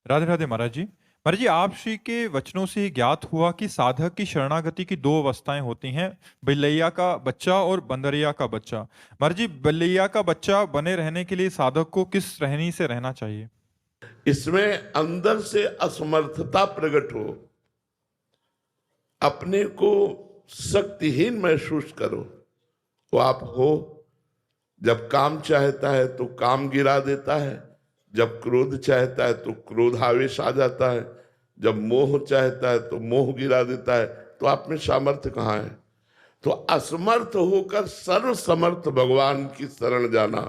राधे राधे महाराज जी। महाराज जी, आप श्री के वचनों से ज्ञात हुआ कि साधक की शरणागति की दो अवस्थाएं होती हैं, बिल्लैया का बच्चा और बंदरिया का बच्चा। महाराज जी, बिल्लैया का बच्चा बने रहने के लिए साधक को किस रहनी से रहना चाहिए? इसमें अंदर से असमर्थता प्रकट हो, अपने को शक्तिहीन महसूस करो, वो आप हो। जब काम चाहता है तो काम गिरा देता है, जब क्रोध चाहता है तो क्रोध आवेश आ जाता है, जब मोह चाहता है तो मोह गिरा देता है। तो आप में सामर्थ्य कहाँ है? तो असमर्थ होकर सर्व समर्थ भगवान की शरण जाना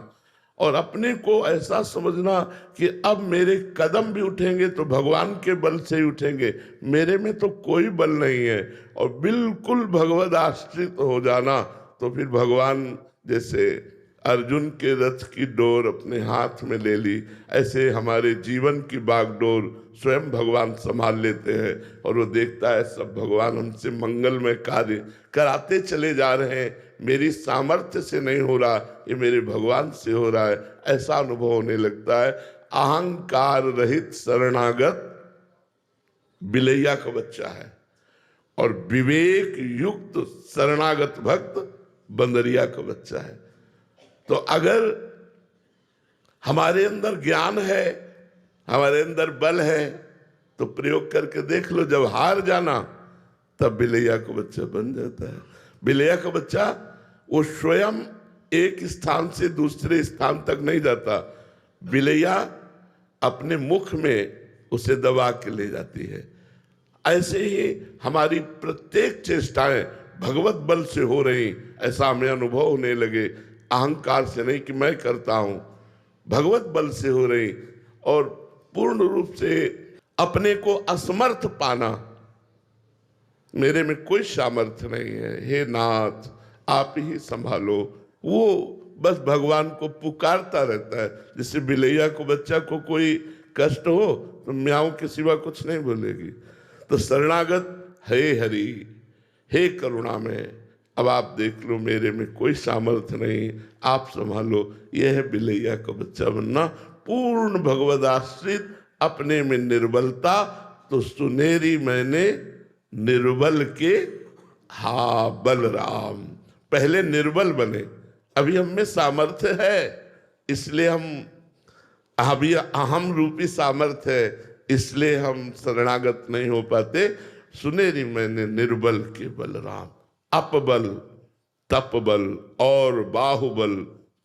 और अपने को ऐसा समझना कि अब मेरे कदम भी उठेंगे तो भगवान के बल से ही उठेंगे, मेरे में तो कोई बल नहीं है, और बिल्कुल भगवद आश्रित हो जाना। तो फिर भगवान जैसे अर्जुन के रथ की डोर अपने हाथ में ले ली, ऐसे हमारे जीवन की बागडोर स्वयं भगवान संभाल लेते हैं। और वो देखता है सब भगवान हमसे मंगलमय कार्य कराते चले जा रहे हैं, मेरी सामर्थ्य से नहीं हो रहा, ये मेरे भगवान से हो रहा है, ऐसा अनुभव होने लगता है। अहंकार रहित शरणागत बिलैया का बच्चा है, और विवेक युक्त शरणागत भक्त बंदरिया का बच्चा है। तो अगर हमारे अंदर ज्ञान है, हमारे अंदर बल है, तो प्रयोग करके देख लो। जब हार जाना तब बिलैया का बच्चा बन जाता है। बिलैया का बच्चा वो स्वयं एक स्थान से दूसरे स्थान तक नहीं जाता, बिलैया अपने मुख में उसे दबा के ले जाती है। ऐसे ही हमारी प्रत्येक चेष्टाएं भगवत बल से हो रही, ऐसा हमें अनुभव होने लगे। अहंकार से नहीं कि मैं करता हूं, भगवत बल से हो रही, और पूर्ण रूप से अपने को असमर्थ पाना, मेरे में कोई सामर्थ्य नहीं है, हे नाथ आप ही संभालो। वो बस भगवान को पुकारता रहता है। जैसे बिलैया को बच्चा को कोई कष्ट हो तो म्याऊं के सिवा कुछ नहीं बोलेगी। तो शरणागत हे हरि, हे करुणा में, अब आप देख लो मेरे में कोई सामर्थ्य नहीं, आप संभालो। यह है बिलैया का बच्चा बनना, पूर्ण भगवद आश्रित, अपने में निर्बलता। तो सुनेरी मैंने निर्बल के हा बलराम, पहले निर्बल बने, अभी हम में सामर्थ्य है, इसलिए हम अभी अहम रूपी सामर्थ्य है, इसलिए हम शरणागत नहीं हो पाते। सुनेरी मैंने निर्बल के बलराम, अपबल तपबल और बाहुबल,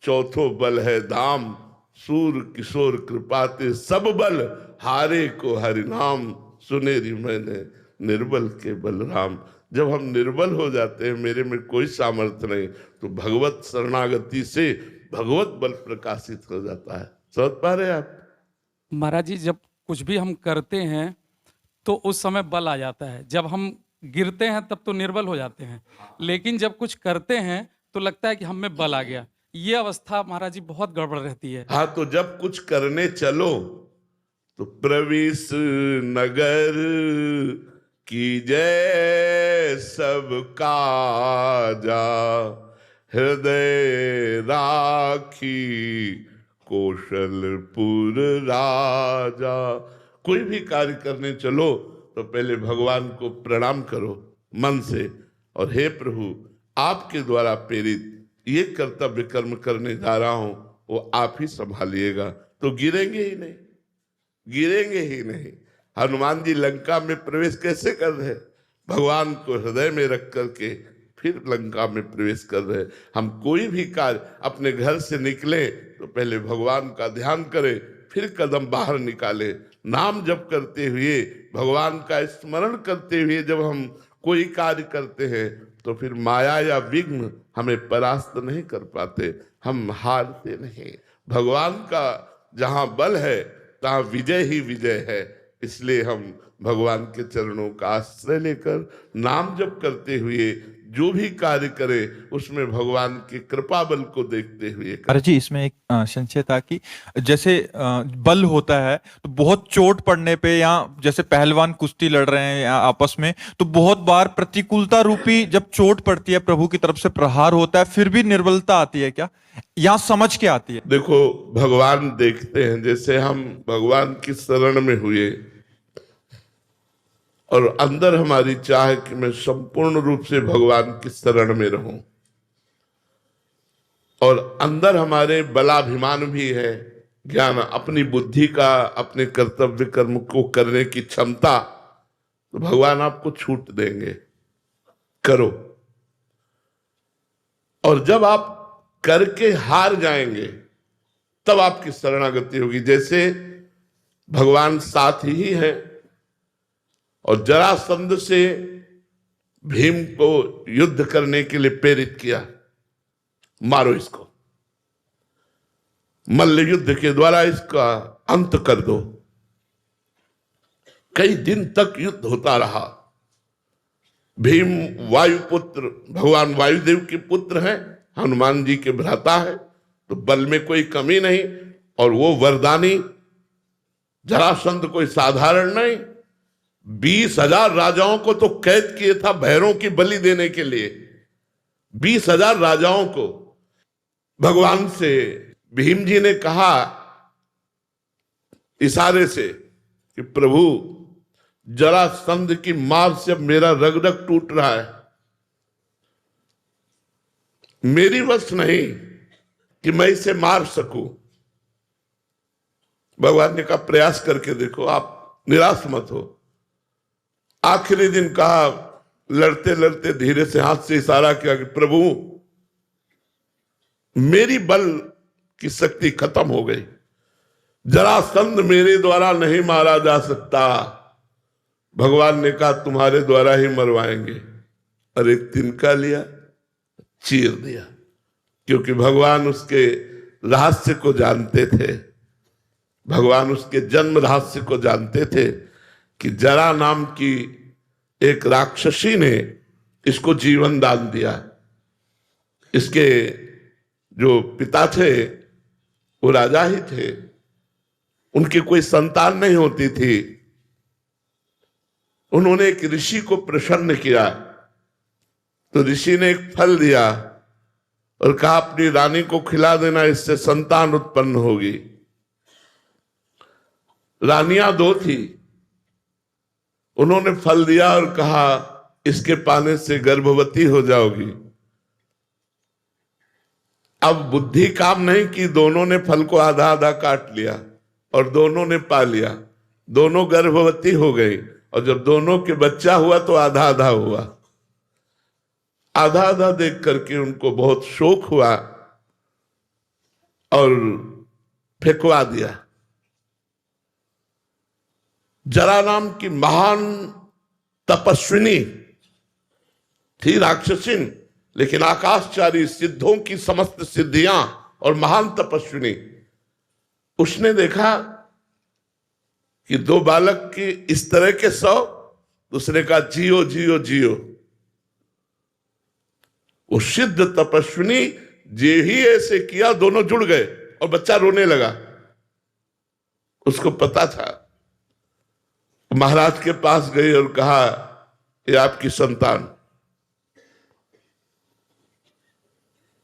चौथो बल है धाम, सूर किशोर कृपाते सब बल, हारे को हरिनाम। सुनेरी मैंने निर्बल के बलराम। जब हम निर्बल हो जाते हैं, मेरे में कोई सामर्थ्य नहीं, तो भगवत शरणागति से भगवत बल प्रकाशित हो जाता है। समझ पा रहे आप? महाराज जी, जब कुछ भी हम करते हैं तो उस समय बल आ जाता है, जब हम गिरते हैं तब तो निर्बल हो जाते हैं, लेकिन जब कुछ करते हैं तो लगता है कि हम में बल आ गया। ये अवस्था महाराज जी बहुत गड़बड़ रहती है। हाँ, तो जब कुछ करने चलो तो प्रवेश नगर की जय सब काजा, हृदय राखी कौशलपुर राजा। कोई भी कार्य करने चलो तो पहले भगवान को प्रणाम करो मन से, और हे प्रभु आपके द्वारा प्रेरित ये कर्तव्य कर्म करने जा रहा हूं, वो आप ही संभालिएगा। तो गिरेंगे ही नहीं, गिरेंगे ही नहीं। हनुमान जी लंका में प्रवेश कैसे कर रहे? भगवान को हृदय में रख करके फिर लंका में प्रवेश कर रहे। हम कोई भी कार्य अपने घर से निकले तो पहले भगवान का ध्यान करें, फिर कदम बाहर निकाले। नाम जप करते हुए, भगवान का स्मरण करते हुए जब हम कोई कार्य करते हैं तो फिर माया या विघ्न हमें परास्त नहीं कर पाते, हम हारते नहीं। भगवान का जहां बल है तहां विजय ही विजय है, इसलिए हम भगवान के चरणों का आश्रय लेकर नाम जप करते हुए जो भी कार्य करे उसमें भगवान की कृपा बल को देखते हुए करे। अरे जी, इसमें एक संशय था कि जैसे बल होता है तो बहुत चोट पड़ने पे, या जैसे पहलवान कुश्ती लड़ रहे हैं या आपस में, तो बहुत बार प्रतिकूलता रूपी जब चोट पड़ती है, प्रभु की तरफ से प्रहार होता है, फिर भी निर्बलता आती है क्या, या समझ के आती है? देखो, भगवान देखते हैं, जैसे हम भगवान की शरण में हुए और अंदर हमारी चाह कि मैं संपूर्ण रूप से भगवान की शरण में रहूं, और अंदर हमारे बलाभिमान भी है, ज्ञान, अपनी बुद्धि का, अपने कर्तव्य कर्म को करने की क्षमता, तो भगवान आपको छूट देंगे, करो। और जब आप करके हार जाएंगे तब आपकी शरणागति होगी। जैसे भगवान साथ ही है, और जरासंध से भीम को युद्ध करने के लिए प्रेरित किया, मारो इसको, मल्ल युद्ध के द्वारा इसका अंत कर दो। कई दिन तक युद्ध होता रहा। भीम वायुपुत्र, भगवान वायुदेव के पुत्र हैं, हनुमान जी के भ्राता है, तो बल में कोई कमी नहीं, और वो वरदानी जरासंध कोई साधारण नहीं, 20,000 राजाओं को तो कैद किए था भैरों की बलि देने के लिए। 20,000 राजाओं को भगवान से भीम जी ने कहा इशारे से कि प्रभु, जरासंध की मार से अब मेरा रग रग टूट रहा है, मेरी वश नहीं कि मैं इसे मार सकूं। भगवान ने कहा प्रयास करके देखो, आप निराश मत हो। आखिरी दिन कहा, लड़ते लड़ते धीरे से हाथ से इशारा किया कि प्रभु, मेरी बल की शक्ति खत्म हो गई, जरासंध मेरे द्वारा नहीं मारा जा सकता। भगवान ने कहा तुम्हारे द्वारा ही मरवाएंगे, और एक तिनका लिया, चीर दिया, क्योंकि भगवान उसके रहस्य को जानते थे, भगवान उसके जन्म रहस्य को जानते थे कि जरा नाम की एक राक्षसी ने इसको जीवन दान दिया। इसके जो पिता थे वो राजा ही थे, उनकी कोई संतान नहीं होती थी। उन्होंने एक ऋषि को प्रसन्न किया, तो ऋषि ने एक फल दिया और कहा अपनी रानी को खिला देना, इससे संतान उत्पन्न होगी। रानियां 2 थी, उन्होंने फल दिया और कहा इसके पाने से गर्भवती हो जाओगी। अब बुद्धि काम नहीं की, दोनों ने फल को आधा आधा काट लिया और दोनों ने पा लिया, दोनों गर्भवती हो गई, और जब दोनों के बच्चा हुआ तो आधा आधा हुआ। आधा आधा देख करके उनको बहुत शोक हुआ और फेंकवा दिया। जरा नाम की महान तपस्विनी थी, राक्षसिन, लेकिन आकाशचारी, सिद्धों की समस्त सिद्धियां और महान तपस्विनी। उसने देखा कि 2 बालक की इस तरह के 100, दूसरे का जियो जियो जियो। वो सिद्ध तपस्विनी जे ही ऐसे किया, दोनों जुड़ गए और बच्चा रोने लगा। उसको पता था। महाराज के पास गई और कहा ये आपकी संतान।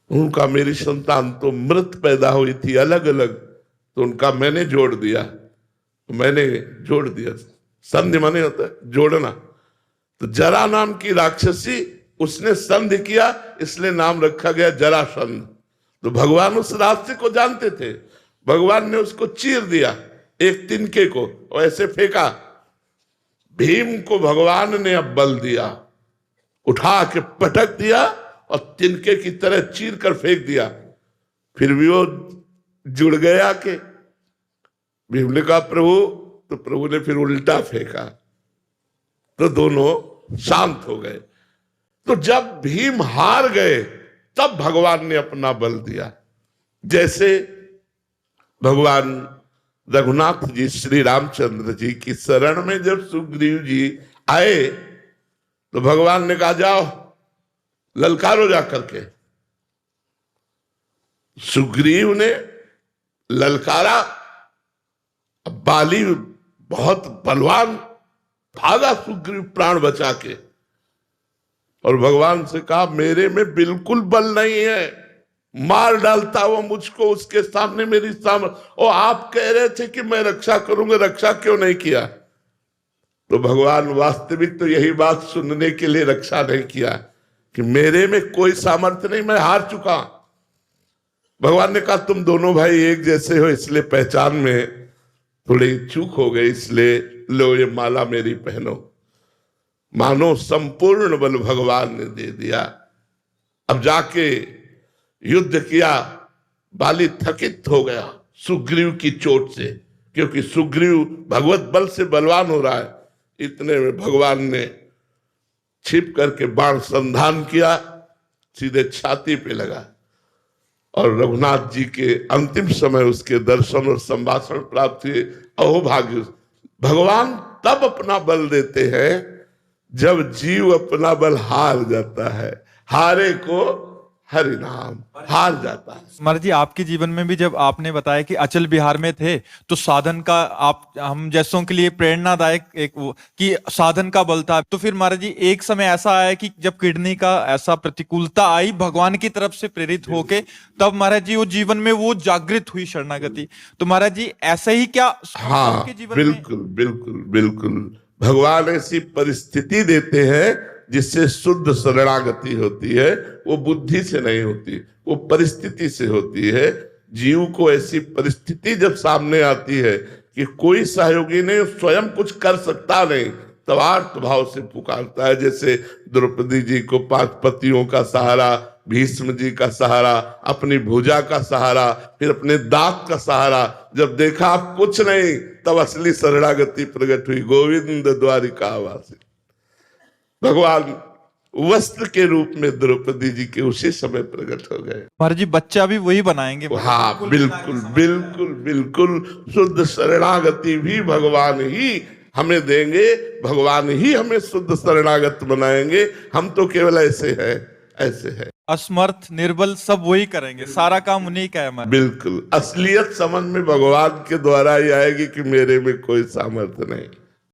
उनका मेरी संतान तो मृत पैदा हुई थी, अलग अलग, तो उनका मैंने जोड़ दिया, मैंने जोड़ दिया। संधि माने होता है जोड़ना। तो जरा नाम की राक्षसी, उसने संधि किया, इसलिए नाम रखा गया जरासंध। तो भगवान उस रास्ते को जानते थे, भगवान ने उसको चीर दिया, एक तिनके को, और ऐसे फेंका। भीम को भगवान ने अब बल दिया, उठा के पटक दिया और तिनके की तरह चीर कर फेंक दिया। फिर भी वो जुड़ गया के भीम ने कहा प्रभु, तो प्रभु ने फिर उल्टा फेंका, तो दोनों शांत हो गए। तो जब भीम हार गए तब भगवान ने अपना बल दिया। जैसे भगवान रघुनाथ जी श्री रामचंद्र जी की शरण में जब सुग्रीव जी आए तो भगवान ने कहा जाओ ललकारो जा करके। सुग्रीव ने ललकारा। अब बाली बहुत बलवान, भागा सुग्रीव प्राण बचा के और भगवान से कहा मेरे में बिल्कुल बल नहीं है, मार डालता वो मुझको उसके सामने मेरी सामने। और आप कह रहे थे कि मैं रक्षा करूंगा, रक्षा क्यों नहीं किया? तो भगवान वास्तविक तो यही बात सुनने के लिए रक्षा नहीं किया कि मेरे में कोई सामर्थ्य नहीं, मैं हार चुका। भगवान ने कहा तुम दोनों भाई एक जैसे हो, इसलिए पहचान में थोड़ी चूक हो गई, इसलिए लो ये माला मेरी पहनो। मानो संपूर्ण बल भगवान ने दे दिया। अब जाके युद्ध किया। बाली थकित हो गया सुग्रीव की चोट से, क्योंकि सुग्रीव भगवत बल से बलवान हो रहा है। इतने में भगवान ने छिप करके बाण संधान किया, सीधे छाती पे लगा और रघुनाथ जी के अंतिम समय उसके दर्शन और संभाषण प्राप्त हुए। अहोभाग्य! भगवान तब अपना बल देते हैं जब जीव अपना बल हार जाता है। हारे को हरि नाम, हार जाता है। महाराज जी, आपके जीवन में भी जब आपने बताया कि अचल बिहार में थे तो साधन का आप हम जैसों के लिए प्रेरणादायक एक वो कि साधन का बल था। तो फिर महाराज जी एक समय ऐसा आया कि जब किडनी का ऐसा प्रतिकूलता आई भगवान की तरफ से प्रेरित होके, तब महाराज जी वो जीवन में वो जागृत हुई शरणागति। तो महाराज जी ऐसे ही क्या हाँ, आपके जीवन बिल्कुल बिल्कुल बिल्कुल। भगवान ऐसी परिस्थिति देते हैं जिससे शुद्ध शरणागति होती है। वो बुद्धि से नहीं होती, वो परिस्थिति से होती है। जीव को ऐसी परिस्थिति जब सामने आती है कि कोई सहयोगी नहीं, स्वयं कुछ कर सकता नहीं, तब आर्त भाव से पुकारता है। जैसे द्रौपदी जी को 5 पतियों का सहारा, भीष्म जी का सहारा, अपनी भुजा का सहारा, फिर अपने दांत का सहारा। जब देखा आप कुछ नहीं, तब असली शरणागति प्रकट हुई। गोविंद द्वारिका वासी। भगवान वस्त्र के रूप में द्रौपदी जी के उसी समय प्रकट हो गए। महाराज जी बच्चा भी वही बनाएंगे। हाँ, बिल्कुल बिल्कुल बिल्कुल। शुद्ध शरणागति भी भगवान ही हमें देंगे, भगवान ही हमें शुद्ध शरणागत बनाएंगे। हम तो केवल ऐसे हैं, ऐसे है। असमर्थ, निर्बल सब वही करेंगे, सारा काम उन्हीं का है हमारा। बिल्कुल। असलियत समझ में भगवान के द्वारा ही आएगी कि मेरे में कोई सामर्थ्य नहीं।